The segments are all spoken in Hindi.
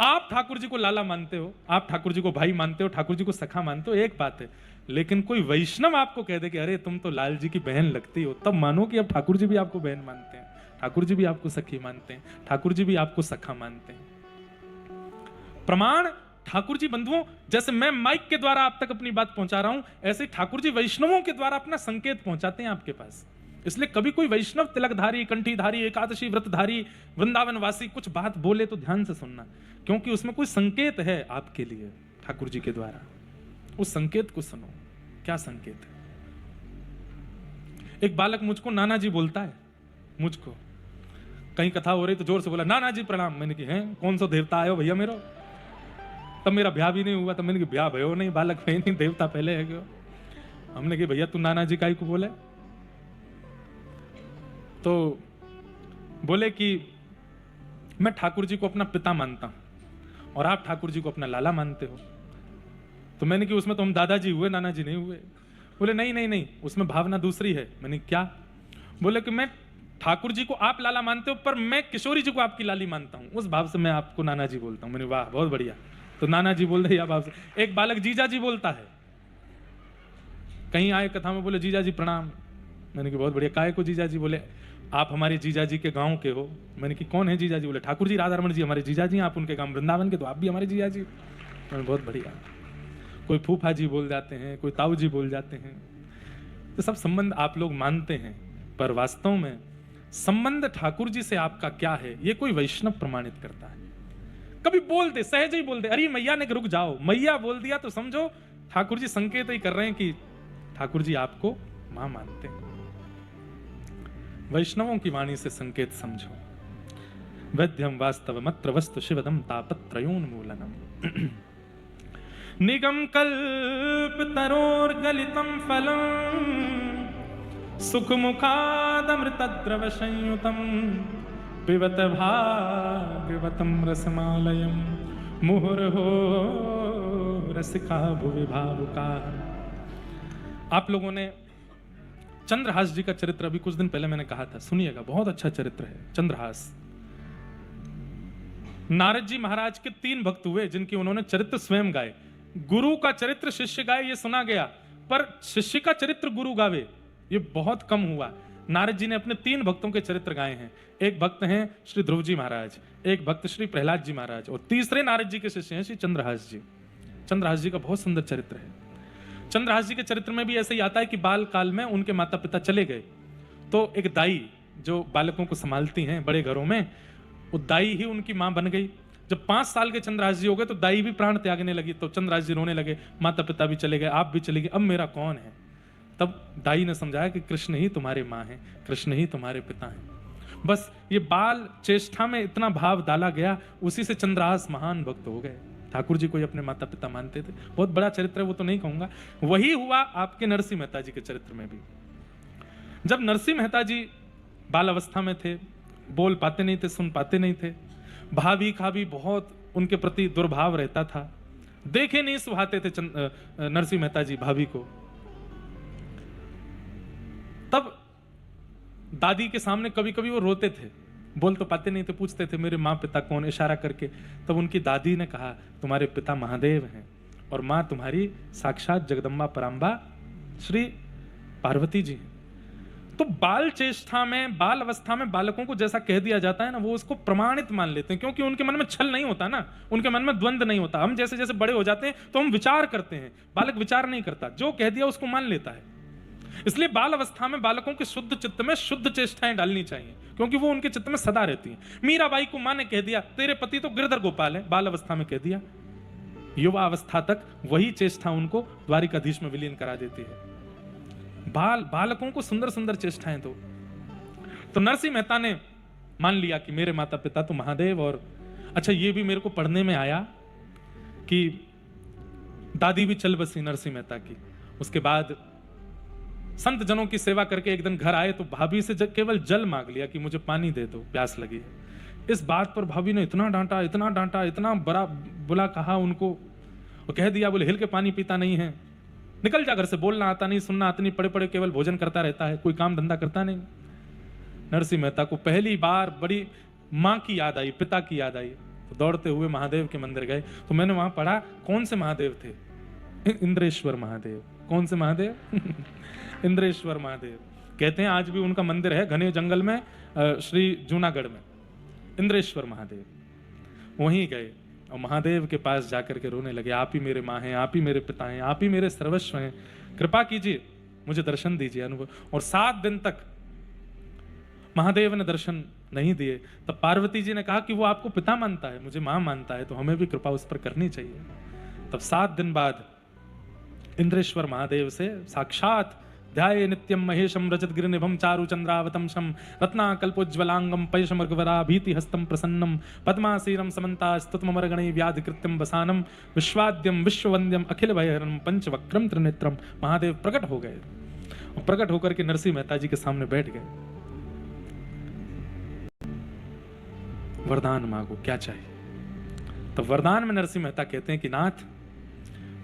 आप ठाकुर जी को लाला मानते हो, आप ठाकुर जी को भाई मानते हो, ठाकुर जी को सखा मानते हो, एक बात है। लेकिन कोई वैष्णव आपको कह दे कि अरे तुम तो लाल जी की बहन लगती हो, तब मानो कि अब ठाकुर जी भी आपको बहन मानते हैं, ठाकुर जी भी आपको सखी मानते हैं, ठाकुर जी भी आपको सखा मानते हैं। प्रमाण ठाकुर जी बंधुओं, जैसे मैं माइक के द्वारा आप तक अपनी बात पहुंचा रहा हूं, ऐसे ठाकुर जी वैष्णवों के द्वारा अपना संकेत पहुंचाते हैं आपके पास। इसलिए कभी कोई वैष्णव तिलकधारी, कंठीधारी, एकादशी व्रतधारी, वृंदावनवासी कुछ बात बोले तो ध्यान से सुनना, क्योंकि उसमें कोई संकेत है आपके लिए ठाकुर जी के द्वारा। उस संकेत को सुनो, क्या संकेत है। एक बालक मुझको नाना जी बोलता है, मुझको कहीं कथा हो रही तो जोर से बोला नाना जी प्रणाम। मैंने कि हैं कौन सा देवता आयो भैया मेरा, तब मेरा ब्याह भी नहीं हुआ, तब मैंने कि ब्याह भयो नहीं, बालक है नहीं, देवता पहले है क्यों। हमने कि भैया तू नाना जी काई को बोले, तो बोले कि मैं ठाकुर जी को अपना पिता मानता हूं और आप ठाकुर जी को अपना लाला मानते हो। तो मैंने कि उसमें तो हम दादाजी हुए, नाना जी नहीं हुए। बोले नहीं नहीं नहीं, उसमें भावना दूसरी है। मैंने क्या। बोले कि मैं ठाकुर जी को आप लाला मानते हो, पर मैं किशोरी जी को आपकी लाली मानता हूं, उस भाव से मैं आपको नाना जी बोलता हूं। मैंने वाह बहुत बढ़िया, तो नाना जी बोल रहे या भाव से। एक बालक जीजा जी बोलता है, कहीं आए कथा में बोले जीजा जी प्रणाम। मैंने कि बहुत बढ़िया, काहे को जीजा जी। बोले आप हमारे जीजा जी के गांव के हो। मैंने कि कौन है जीजा जी। बोले ठाकुर जी राधारमण जी हमारे जीजा जी, आप उनके गांव वृंदावन के, तो आप भी हमारे जीजा जी। मैंने बहुत बढ़िया। कोई फूफा जी बोल जाते हैं, कोई ताऊ जी बोल जाते हैं, तो सब संबंध आप लोग मानते हैं, पर वास्तव में संबंध ठाकुर जी से आपका क्या है, ये कोई वैष्णव प्रमाणित करता है। कभी बोल दे, सहज ही बोल दे, अरे मैया ने रुक जाओ, मैया बोल दिया तो समझो ठाकुर जी संकेत ही कर रहे हैं कि ठाकुर जी आपको मां मानते हैं। वैष्णवों की वाणी से संकेत समझो। वैद्यम वास्तव मत्र वस्तु शिवदम तापत्रयोन्मूलनम निगम कल्प तरोर्गलितम फलम सुख मुखादमृतद्रव संयुतम पिबत भागवतम रसमालयम मुहुर्हो रसिका भुवि भावुका। आप लोगों ने चंद्रहास जी का चरित्र अभी कुछ दिन पहले मैंने कहा था, सुनिएगा, बहुत अच्छा चरित्र है चंद्रहास। नारद जी महाराज के 3 भक्त हुए जिनके उन्होंने चरित्र स्वयं गाए। गुरु का चरित्र शिष्य गाए ये सुना गया, पर शिष्य का चरित्र गुरु गावे ये बहुत कम हुआ। नारद जी ने अपने 3 भक्तों के चरित्र गाए हैं। एक भक्त हैं श्री ध्रुव जी महाराज, एक भक्त श्री प्रहलाद जी महाराज, और तीसरे नारद जी के शिष्य हैं श्री चंद्रहास जी। चंद्रहास जी का बहुत सुंदर चरित्र है। चंद्रहास जी के चरित्र में भी ऐसे ही आता है कि बाल काल में उनके माता पिता चले गए, तो एक दाई जो बालकों को संभालती हैं बड़े घरों में, वो दाई ही उनकी मां बन गई। जब 5 साल के चंद्रहास जी हो गए तो दाई भी प्राण त्यागने लगी, तो चंद्रहास जी रोने लगे, माता पिता भी चले गए, आप भी चले गए, अब मेरा कौन है। तब दाई ने समझाया कि कृष्ण ही तुम्हारे मां हैं, कृष्ण ही तुम्हारे पिता हैं। बस ये बाल चेष्टा में इतना भाव डाला गया, उसी से चंद्रहास महान भक्त हो गए। ठाकुर जी को ही अपने माता पिता मानते थे। बहुत बड़ा चरित्र है, वो तो नहीं कहूंगा। वही हुआ आपके नरसिंह मेहता जी के चरित्र में भी। जब नरसिंह मेहता जी बाल अवस्था में थे, बोल पाते नहीं थे, सुन पाते नहीं थे, भाभी का भी बहुत उनके प्रति दुर्भाव रहता था, देखे नहीं सुहाते थे नरसिंह मेहता जी भाभी को। तब दादी के सामने कभी कभी वो रोते थे, बोल तो पाते नहीं थे, पूछते थे मेरे माँ पिता कौन, इशारा करके। तब उनकी दादी ने कहा तुम्हारे पिता महादेव हैं और माँ तुम्हारी साक्षात जगदम्बा पराम्बा श्री पार्वती जी हैं। तो बाल चेष्टा में, बाल अवस्था में बालकों को जैसा कह दिया जाता है ना, वो उसको प्रमाणित मान लेते हैं, क्योंकि उनके मन में छल नहीं होता ना, उनके मन में द्वंद्व नहीं होता। हम जैसे जैसे बड़े हो जाते हैं तो हम विचार करते हैं, बालक विचार नहीं करता, जो कह दिया उसको मान लेता है। इसलिए बाल अवस्था में बालकों के शुद्ध चित्त में शुद्ध चेष्टाएं डालनी चाहिए, क्योंकि वो उनके चित्त में सदा रहती हैं। मीराबाई को मां ने कह दिया तेरे पति तो गिरधर गोपाल है, बाल अवस्था में कह दिया, युवा अवस्था तक वही चेष्टा उनको द्वारिकाधीश में विलीन करा देती है। बालकों को सुंदर सुंदर चेष्टाएं दो। तो नरसिंह मेहता ने मान लिया कि मेरे माता पिता तो महादेव, और अच्छा ये भी मेरे को पढ़ने में आया कि दादी भी चल बसी नरसिंह मेहता की। उसके बाद संत जनों की सेवा करके एक दिन घर आए तो भाभी से केवल जल मांग लिया कि मुझे पानी दे दो, प्यास लगी है। इस बात पर भाभी ने इतना डांटा, इतना डांटा, इतना बड़ा बुला कहा उनको, और कह दिया बोले हिल के पानी पीता नहीं है, निकल जा घर से, बोलना आता नहीं, सुनना आता नहीं, पड़े पड़े केवल भोजन करता रहता है, कोई काम धंधा करता नहीं। नरसिंह मेहता को पहली बार बड़ी मां की याद आई, पिता की याद आई। तो दौड़ते हुए महादेव के मंदिर गए। तो मैंने वहां पढ़ा कौन से महादेव थे, इंद्रेश्वर महादेव। कौन से महादेव? इंद्रेश्वर महादेव। कहते हैं आज भी उनका मंदिर है घने जंगल में, श्री जूनागढ़ में, इंद्रेश्वर महादेव। वहीं गए और महादेव के पास जाकर के रोने लगे, आप ही मेरे माँ हैं, आप ही मेरे पिता हैं, आप ही मेरे सर्वस्व हैं, कृपा कीजिए, मुझे दर्शन दीजिए, अनुभव। और 7 दिन तक महादेव ने दर्शन नहीं दिए। तब पार्वती जी ने कहा कि वो आपको पिता मानता है, मुझे मां मानता है, तो हमें भी कृपा उस पर करनी चाहिए। तब 7 दिन बाद इंद्रेश्वर महादेव से साक्षात ध्याये नित्यम महेशम रजत गिरिनिभम चारु चंद्रावतंशम रत्नाकल्पोज्ज्वलांगम पैशमर्गवरा भीति हस्तम प्रसन्नम पद्मासीरम समन्ता स्तुतमर्गणे व्याधि कृत्यम वसानम विश्वाद्यम विश्ववंद्यम अखिल भयहरम पंचवक्रम त्रिनेत्रम। महादेव प्रकट हो गए और प्रकट होकर के नरसिंह मेहता जी के सामने बैठ गए। वरदान मांगो, क्या चाहिए? तो वरदान में नरसिंह मेहता कहते हैं कि नाथ,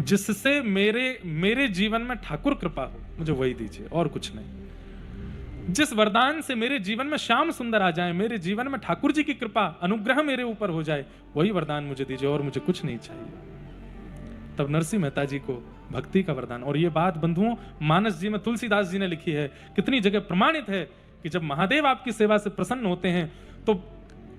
जिससे मेरे जीवन में ठाकुर कृपा हो, मुझे वही दीजिए, और कुछ नहीं। जिस वरदान से मेरे जीवन में श्याम सुंदर आ जाए, मेरे जीवन में ठाकुर जी की कृपा अनुग्रह मेरे ऊपर हो जाए, वही वरदान मुझे दीजिए, और मुझे कुछ नहीं चाहिए। तब नरसिंह मेहता जी को भक्ति का वरदान। और ये बात बंधुओं मानस जी में तुलसीदास जी ने लिखी है, कितनी जगह प्रमाणित है कि जब महादेव आपकी सेवा से प्रसन्न होते हैं तो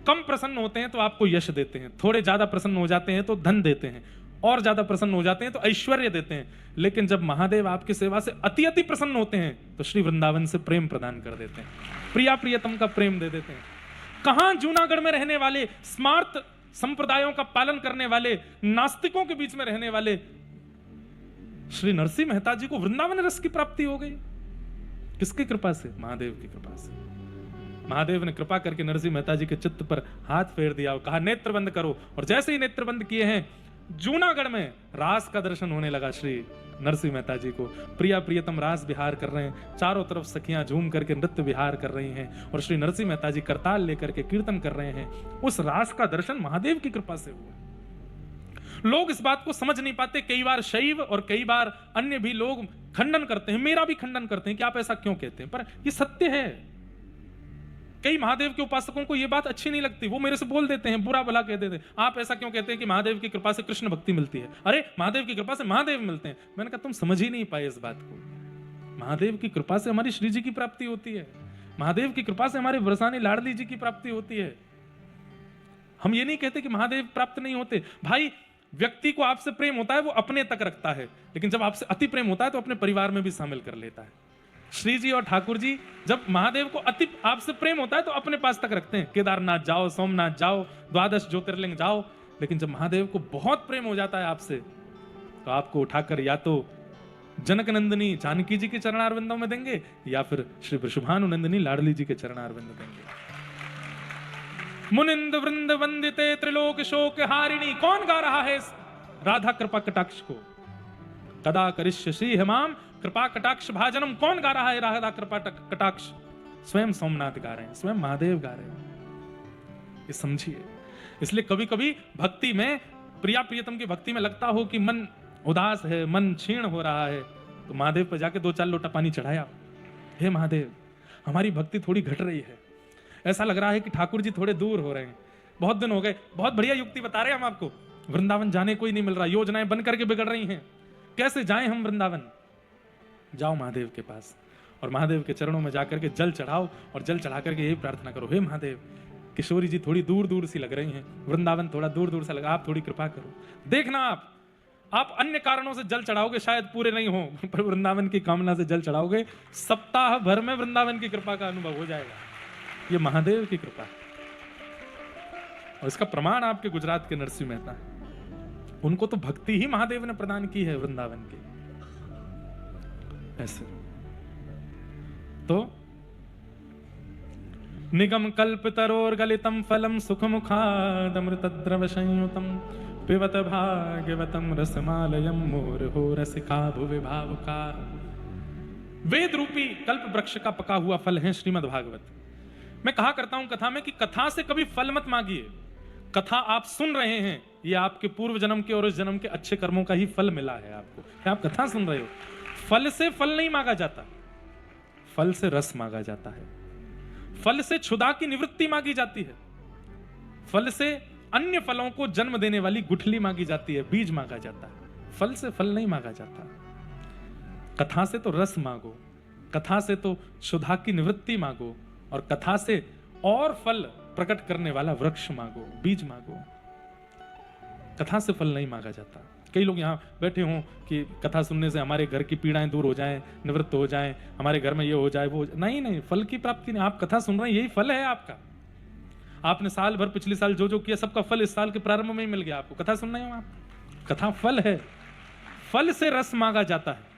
कम प्रसन्न होते हैं तो आपको यश देते हैं, थोड़े ज्यादा प्रसन्न हो जाते हैं तो धन देते हैं, और ज्यादा प्रसन्न हो जाते हैं तो ऐश्वर्य देते हैं। लेकिन जब महादेव आपकी सेवा से अति अति प्रसन्न होते हैं तो श्री वृंदावन से प्रेम प्रदान कर देते हैं, प्रिया प्रियतम का प्रेम दे देते हैं। कहां जूनागढ़ में रहने वाले स्मार्त संप्रदायों का पालन करने वाले नास्तिकों के बीच में रहने वाले श्री नरसिंह मेहता जी को वृंदावन रस की प्राप्ति हो गई। किसकी कृपा से? महादेव की कृपा से। महादेव ने कृपा करके नरसिंह मेहता जी के चित्त पर हाथ फेर दिया और कहा नेत्र बंद करो। और जैसे ही नेत्र बंद किए हैं, जूनागढ़ में रास का दर्शन होने लगा। श्री नरसिंह मेहता जी को प्रिया प्रियतम रास विहार कर रहे हैं, चारों तरफ सखियां झूम करके नृत्य विहार कर रही हैं और श्री नरसिंह मेहता जी करताल लेकर के कीर्तन कर रहे हैं। उस रास का दर्शन महादेव की कृपा से हुआ। लोग इस बात को समझ नहीं पाते, कई बार शैव और कई बार अन्य भी लोग खंडन करते हैं, मेरा भी खंडन करते हैं कि आप ऐसा क्यों कहते हैं, पर ये सत्य है। कई महादेव के उपासकों को यह बात अच्छी नहीं लगती, वो मेरे से बोल देते हैं, बुरा भला कह देते हैं, आप ऐसा क्यों कहते हैं कि महादेव की कृपा से कृष्ण भक्ति मिलती है, अरे महादेव की कृपा से महादेव मिलते हैं। मैंने कहा तुम समझ ही नहीं पाए इस बात को। महादेव की कृपा से हमारी श्री जी की प्राप्ति होती है, महादेव की कृपा से हमारे वरसानी लाडली जी की प्राप्ति होती है। हम ये नहीं कहते कि महादेव प्राप्त नहीं होते। भाई, व्यक्ति को आपसे प्रेम होता है वो अपने तक रखता है, लेकिन जब आपसे अति प्रेम होता है तो अपने परिवार में भी शामिल कर लेता है। श्री जी और ठाकुर जी जब महादेव को अति आपसे प्रेम होता है तो अपने पास तक रखते हैं, केदारनाथ जाओ, सोमनाथ जाओ, 12 ज्योतिर्लिंग जाओ। लेकिन जब महादेव को बहुत प्रेम हो जाता है आपसे, तो आपको उठाकर या तो जनक नंदिनी जानकी जी के चरणारविंदों में देंगे या फिर श्री वृषभानुनंदिनी लाडली जी के चरणारविंद देंगे। मुनिंद वृंद वंदिते त्रिलोक शोक हारिणी, कौन गा रहा है राधा कृपा कटाक्ष को? कदा करिष्य श्री हेमाम कृपा कटाक्ष भाजनम, कौन गा रहा है राधा कृपा कटाक्ष? स्वयं सोमनाथ गा रहे हैं, स्वयं महादेव गा रहे हैं। ये समझिए। इसलिए कभी कभी भक्ति में, प्रिया प्रियतम की भक्ति में लगता हो कि मन उदास है, मन क्षीण हो रहा है, तो महादेव पर जाके 2-4 लोटा पानी चढ़ाया, हे महादेव हमारी भक्ति थोड़ी घट रही है, ऐसा लग रहा है कि ठाकुर जी थोड़े दूर हो रहे हैं, बहुत दिन हो गए। बहुत बढ़िया युक्ति बता रहे हैं हम आपको, वृंदावन जाने को ही नहीं मिल रहा, योजनाएं बन करके बिगड़ रही हैं, कैसे जाएं हम वृंदावन? जाओ महादेव के पास और महादेव के चरणों में जाकर के जल चढ़ाओ और जल चढ़ा करके यही प्रार्थना करो, हे महादेव किशोरी जी थोड़ी दूर दूर सी लग रही हैं, वृंदावन थोड़ा दूर दूर से लगा, आप थोड़ी कृपा करो। देखना आप अन्य कारणों से जल चढ़ाओगे शायद पूरे नहीं हो, पर वृंदावन की कामना से जल चढ़ाओगे, सप्ताह भर में वृंदावन की कृपा का अनुभव हो जाएगा। ये महादेव की कृपा है और इसका प्रमाण आपके गुजरात के नरसिंह मेहता है। उनको तो भक्ति ही महादेव ने प्रदान की है वृंदावन की। ऐसे तो निगम कल्पतरोर गलितम फलम सुख मुखादमृत द्रव संयुतम पिबत भाग्यवतम रसमालयम मोर हो रसिका भुवि भावुका। वेद रूपी कल्प वृक्ष का पका हुआ फल है श्रीमद् भागवत। मैं कहा करता हूं कथा में कि कथा से कभी फल मत मांगिए। कथा आप सुन रहे हैं, ये आपके पूर्व जन्म के और इस जन्म के अच्छे कर्मों का ही फल मिला है आपको। आप कथा सुन रहे हो, फल से फल नहीं मांगा जाता, फल से रस मांगा जाता है, फल से क्षुधा की निवृत्ति मांगी जाती है, फल से अन्य फलों को जन्म देने वाली गुठली मांगी जाती है, बीज मांगा जाता है। फल से फल नहीं मांगा जाता। कथा से तो रस मांगो, कथा से तो क्षुधा की निवृत्ति मांगो, और कथा से और फल प्रकट करने वाला वृक्ष मांगो, बीज मांगो। कथा से फल नहीं मांगा जाता। कई लोग यहाँ बैठे हों कि कथा सुनने से हमारे घर की पीड़ाएं दूर हो जाएं, निवृत्त हो जाएं, हमारे घर में ये हो जाए वो हो जाए। नहीं नहीं, फल की प्राप्ति नहीं। आप कथा सुन रहे हैं, यही फल है आपका। आपने साल भर पिछले साल जो जो किया सबका फल इस साल के प्रारंभ में ही मिल गया आपको। कथा सुन रहे हो आप, कथा फल है। फल से रस मांगा जाता है।